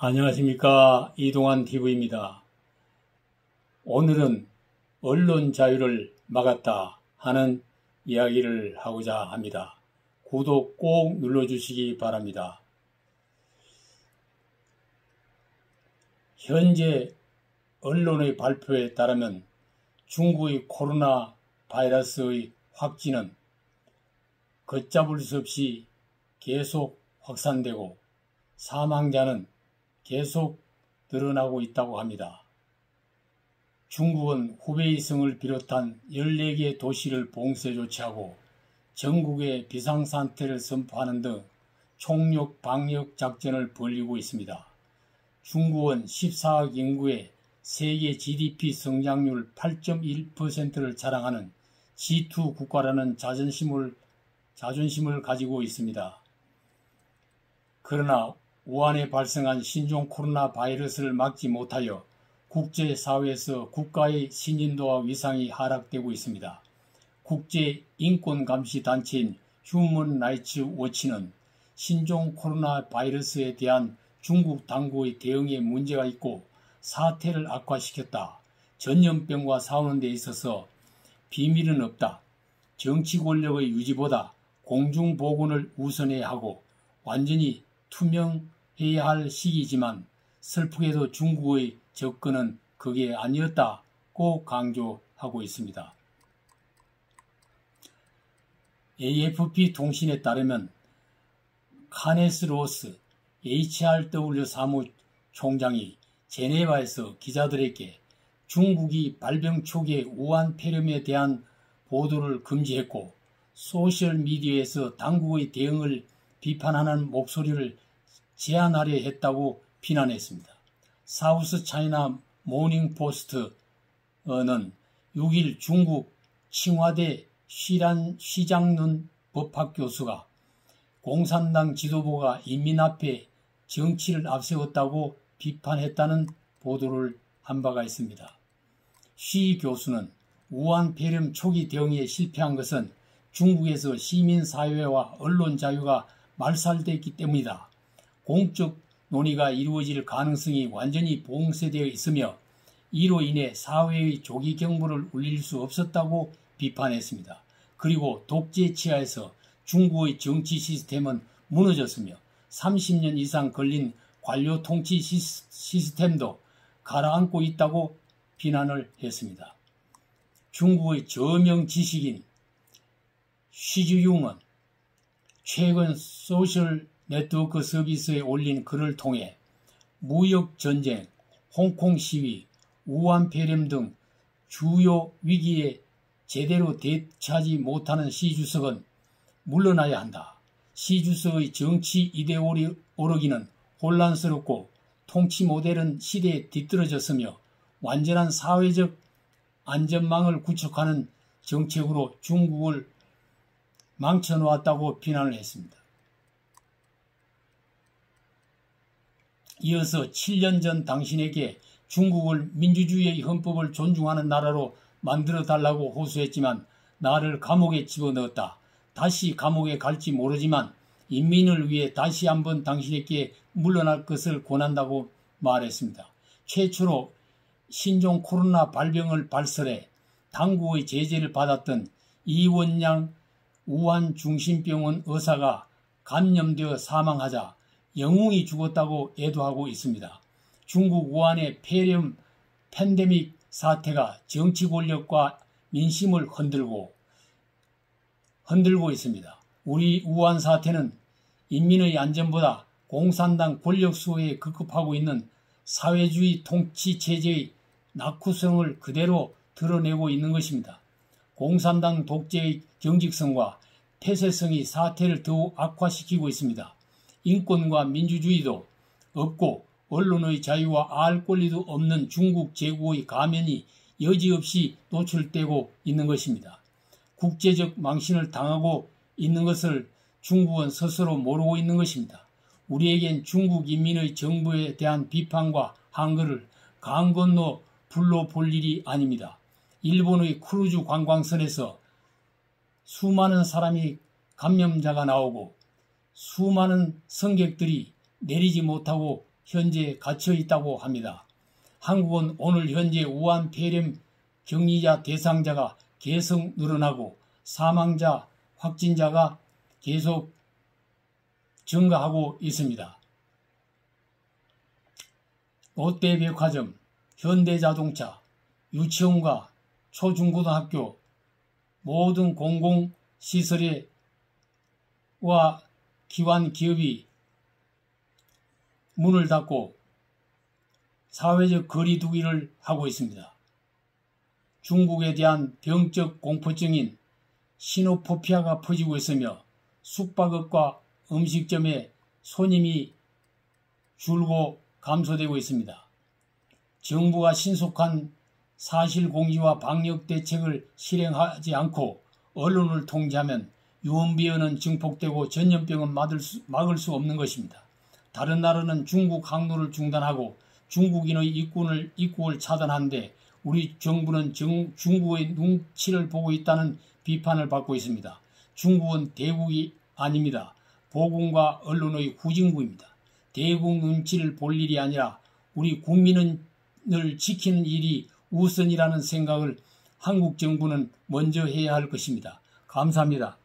안녕하십니까. 이동환 TV입니다. 오늘은 언론 자유를 막았다 하는 이야기를 하고자 합니다. 구독 꼭 눌러주시기 바랍니다. 현재 언론의 발표에 따르면 중국의 코로나 바이러스의 확진은 걷잡을 수 없이 계속 확산되고 사망자는 계속 늘어나고 있다고 합니다. 중국은 후베이성을 비롯한 14개 도시를 봉쇄 조치하고 전국에 비상상태를 선포하는 등 총력 방역 작전을 벌이고 있습니다. 중국은 14억 인구의 세계 GDP 성장률 8.1%를 자랑하는 G2 국가라는 자존심을 가지고 있습니다. 그러나 우한에 발생한 신종 코로나 바이러스를 막지 못하여 국제사회에서 국가의 신진도와 위상이 하락되고 있습니다. 국제인권감시단체인 휴먼 라이츠 워치는 신종 코로나 바이러스에 대한 중국 당국의 대응에 문제가 있고 사태를 악화시켰다. 전염병과 싸우는 데 있어서 비밀은 없다. 정치 권력의 유지보다 공중보건을 우선해야 하고 완전히 투명해야 할 시기지만 슬프게도 중국의 접근은 그게 아니었다고 강조하고 있습니다. AFP 통신에 따르면 카네스 로스 HRW 사무총장이 제네바에서 기자들에게 중국이 발병 초기의 우한 폐렴에 대한 보도를 금지했고 소셜미디어에서 당국의 대응을 비판하는 목소리를 제한하려 했다고 비난했습니다. 사우스 차이나 모닝포스트는 6일 중국 칭화대 시장눈 법학 교수가 공산당 지도부가 인민 앞에 정치를 앞세웠다고 비판했다는 보도를 한 바가 있습니다. 시 교수는 우한 폐렴 초기 대응에 실패한 것은 중국에서 시민사회와 언론 자유가 말살됐기 때문이다. 공적 논의가 이루어질 가능성이 완전히 봉쇄되어 있으며 이로 인해 사회의 조기 경보를 울릴 수 없었다고 비판했습니다. 그리고 독재 치하에서 중국의 정치 시스템은 무너졌으며 30년 이상 걸린 관료 통치 시스템도 가라앉고 있다고 비난을 했습니다. 중국의 저명 지식인 쉬주융은 최근 소셜 네트워크 서비스에 올린 글을 통해 무역전쟁, 홍콩 시위, 우한 폐렴 등 주요 위기에 제대로 대처하지 못하는 시 주석은 물러나야 한다. 시 주석의 정치 이데올로기는 혼란스럽고 통치 모델은 시대에 뒤떨어졌으며 완전한 사회적 안전망을 구축하는 정책으로 중국을 망쳐놓았다고 비난을 했습니다. 이어서 7년 전 당신에게 중국을 민주주의의 헌법을 존중하는 나라로 만들어달라고 호소했지만 나를 감옥에 집어넣었다. 다시 감옥에 갈지 모르지만 인민을 위해 다시 한번 당신에게 물러날 것을 권한다고 말했습니다. 최초로 신종 코로나 발병을 발설해 당국의 제재를 받았던 이원양 우한 중심병원 의사가 감염되어 사망하자 영웅이 죽었다고 애도하고 있습니다. 중국 우한의 폐렴 팬데믹 사태가 정치 권력과 민심을 흔들고 있습니다. 우리 우한 사태는 인민의 안전보다 공산당 권력 수호에 급급하고 있는 사회주의 통치 체제의 낙후성을 그대로 드러내고 있는 것입니다. 공산당 독재의 경직성과 폐쇄성이 사태를 더욱 악화시키고 있습니다. 인권과 민주주의도 없고 언론의 자유와 알 권리도 없는 중국 제국의 가면이 여지없이 노출되고 있는 것입니다. 국제적 망신을 당하고 있는 것을 중국은 스스로 모르고 있는 것입니다. 우리에겐 중국 인민의 정부에 대한 비판과 항거를 강 건너 불러볼 일이 아닙니다. 일본의 크루즈 관광선에서 수많은 사람이 감염자가 나오고 수많은 승객들이 내리지 못하고 현재 갇혀 있다고 합니다. 한국은 오늘 현재 우한 폐렴 격리자 대상자가 계속 늘어나고 사망자, 확진자가 계속 증가하고 있습니다. 롯데백화점, 현대자동차, 유치원과 초중고등학교 모든 공공시설과 기관 기업이 문을 닫고 사회적 거리두기를 하고 있습니다. 중국에 대한 병적 공포증인 시노포피아가 퍼지고 있으며 숙박업과 음식점에 손님이 줄고 감소되고 있습니다. 정부가 신속한 사실공지와 방역 대책을 실행하지 않고 언론을 통제하면 유언비어는 증폭되고 전염병은 막을 수 없는 것입니다. 다른 나라는 중국 항로를 중단하고 중국인의 입국을 차단하는데 우리 정부는 중국의 눈치를 보고 있다는 비판을 받고 있습니다. 중국은 대국이 아닙니다. 보군과 언론의 후진국입니다. 대국 눈치를 볼 일이 아니라 우리 국민을 지키는 일이 우선이라는 생각을 한국 정부는 먼저 해야 할 것입니다. 감사합니다.